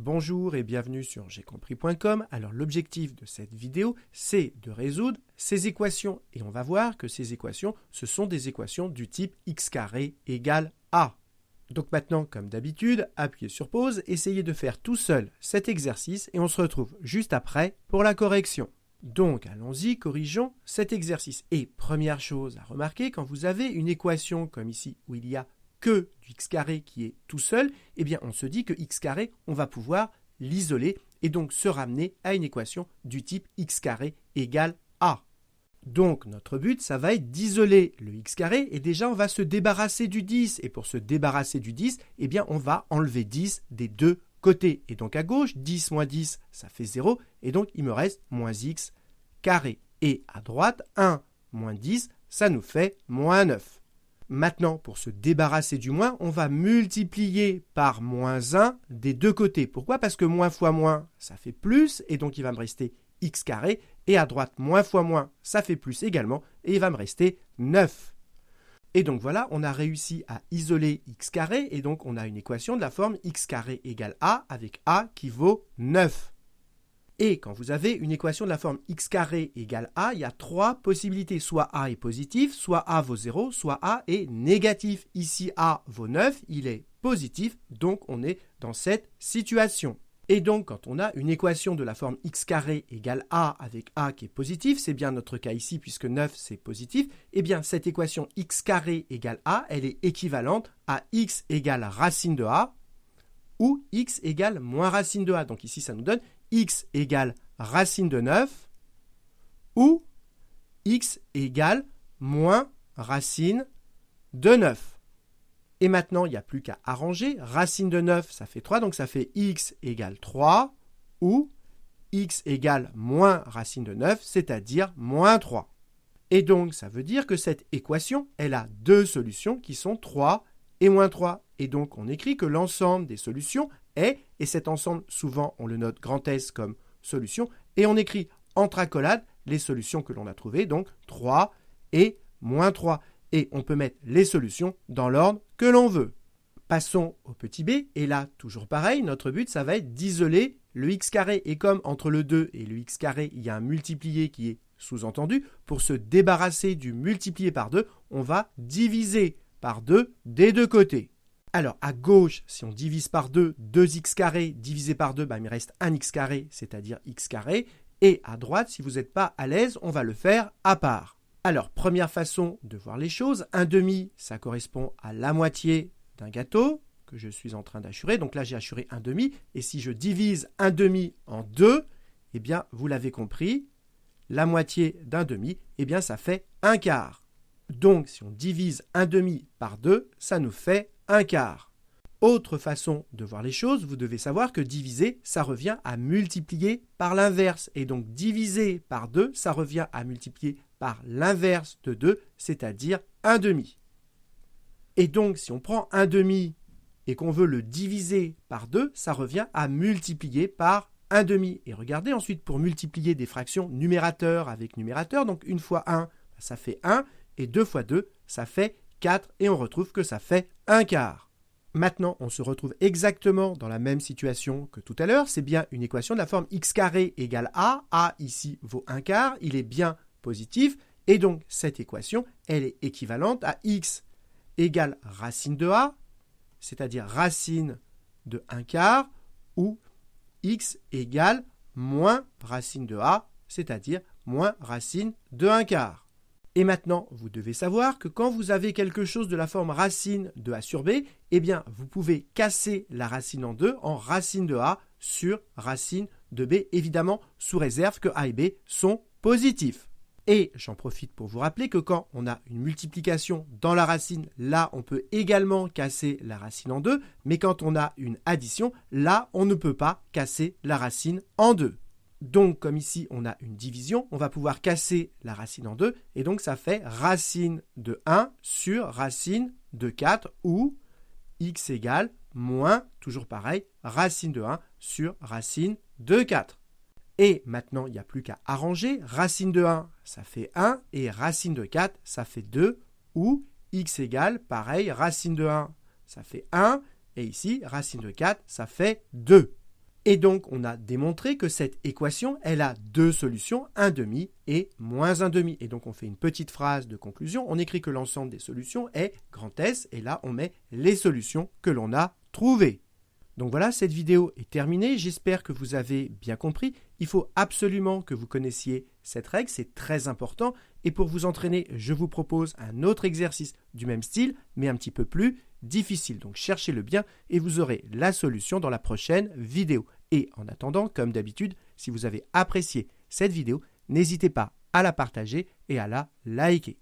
Bonjour et bienvenue sur j'aicompris.com. Alors l'objectif de cette vidéo, c'est de résoudre ces équations. Et on va voir que ces équations, ce sont des équations du type x carré égale a. Donc maintenant, comme d'habitude, appuyez sur pause, essayez de faire tout seul cet exercice et on se retrouve juste après pour la correction. Donc allons-y, corrigeons cet exercice. Et première chose à remarquer, quand vous avez une équation comme ici où il y a que du x carré qui est tout seul, eh bien on se dit que x carré, on va pouvoir l'isoler et donc se ramener à une équation du type x carré égale a. Donc notre but, ça va être d'isoler le x carré et déjà on va se débarrasser du 10. Et pour se débarrasser du 10, eh bien on va enlever 10 des deux côtés. Et donc à gauche, 10 moins 10, ça fait 0. Et donc il me reste moins x carré. Et à droite, 1 moins 10, ça nous fait moins 9. Maintenant, pour se débarrasser du moins, on va multiplier par moins 1 des deux côtés. Pourquoi ? Parce que moins fois moins, ça fait plus, et donc il va me rester x carré. Et à droite, moins fois moins, ça fait plus également, et il va me rester 9. Et donc voilà, on a réussi à isoler x carré, et donc on a une équation de la forme x carré égale a, avec a qui vaut 9. Et quand vous avez une équation de la forme x carré égale a, il y a trois possibilités. Soit a est positif, soit a vaut 0, soit a est négatif. Ici, a vaut 9, il est positif, donc on est dans cette situation. Et donc, quand on a une équation de la forme x carré égale a avec a qui est positif, c'est bien notre cas ici puisque 9 c'est positif, et bien cette équation x carré égale a, elle est équivalente à x égale racine de a ou x égale moins racine de a. Donc ici, ça nous donne x égale racine de 9 ou x égale moins racine de 9. Et maintenant, il n'y a plus qu'à arranger. Racine de 9, ça fait 3, donc ça fait x égale 3 ou x égale moins racine de 9, c'est-à-dire moins 3. Et donc, ça veut dire que cette équation, elle a deux solutions qui sont 3 et moins 3. Et donc, on écrit que l'ensemble des solutions est, et cet ensemble, souvent, on le note grand S comme solution, et on écrit entre accolades les solutions que l'on a trouvées, donc 3 et moins 3. Et on peut mettre les solutions dans l'ordre que l'on veut. Passons au petit b, et là, toujours pareil, notre but, ça va être d'isoler le x carré. Et comme entre le 2 et le x carré, il y a un multiplié qui est sous-entendu, pour se débarrasser du multiplié par 2, on va diviser par 2 des deux côtés. Alors, à gauche, si on divise par 2, 2x carré divisé par 2, il me reste 1x carré, c'est-à-dire x carré. Et à droite, si vous n'êtes pas à l'aise, on va le faire à part. Alors, première façon de voir les choses, 1 demi, ça correspond à la moitié d'un gâteau que je suis en train d'hachurer. Donc là, j'ai hachuré 1 demi. Et si je divise 1 demi en 2, eh bien, vous l'avez compris, la moitié d'un demi, eh bien, ça fait 1 quart. Donc, si on divise 1 demi par 2, ça nous fait 1 quart. Autre façon de voir les choses, vous devez savoir que diviser, ça revient à multiplier par l'inverse. Et donc, diviser par 2, ça revient à multiplier par l'inverse de 2, c'est-à-dire 1 demi. Et donc, si on prend 1 demi et qu'on veut le diviser par 2, ça revient à multiplier par 1 demi. Et regardez ensuite, pour multiplier des fractions numérateur avec numérateur, donc 1 fois 1, ça fait 1, et 2 fois 2, ça fait 4, et on retrouve que ça fait 1 quart. Maintenant, on se retrouve exactement dans la même situation que tout à l'heure. C'est bien une équation de la forme x carré égale a. A ici vaut 1 quart. Il est bien positif. Et donc, cette équation, elle est équivalente à x égale racine de a, c'est-à-dire racine de 1 quart, ou x égale moins racine de a, c'est-à-dire moins racine de 1 quart. Et maintenant, vous devez savoir que quand vous avez quelque chose de la forme racine de a sur b, eh bien, vous pouvez casser la racine en deux en racine de a sur racine de b, évidemment sous réserve que a et b sont positifs. Et j'en profite pour vous rappeler que quand on a une multiplication dans la racine, là, on peut également casser la racine en deux, mais quand on a une addition, là, on ne peut pas casser la racine en deux. Donc, comme ici, on a une division, on va pouvoir casser la racine en deux, et donc ça fait racine de 1 sur racine de 4, ou x égale moins, toujours pareil, racine de 1 sur racine de 4. Et maintenant, il n'y a plus qu'à arranger. Racine de 1, ça fait 1, et racine de 4, ça fait 2, ou x égale, pareil, racine de 1, ça fait 1, et ici, racine de 4, ça fait 2. Et donc, on a démontré que cette équation, elle a deux solutions, 1/2 et moins 1/2. Et donc, on fait une petite phrase de conclusion. On écrit que l'ensemble des solutions est grand S. Et là, on met les solutions que l'on a trouvées. Donc voilà, cette vidéo est terminée. J'espère que vous avez bien compris. Il faut absolument que vous connaissiez cette règle. C'est très important. Et pour vous entraîner, je vous propose un autre exercice du même style, mais un petit peu plus difficile. Donc cherchez-le bien et vous aurez la solution dans la prochaine vidéo. Et en attendant, comme d'habitude, si vous avez apprécié cette vidéo, n'hésitez pas à la partager et à la liker.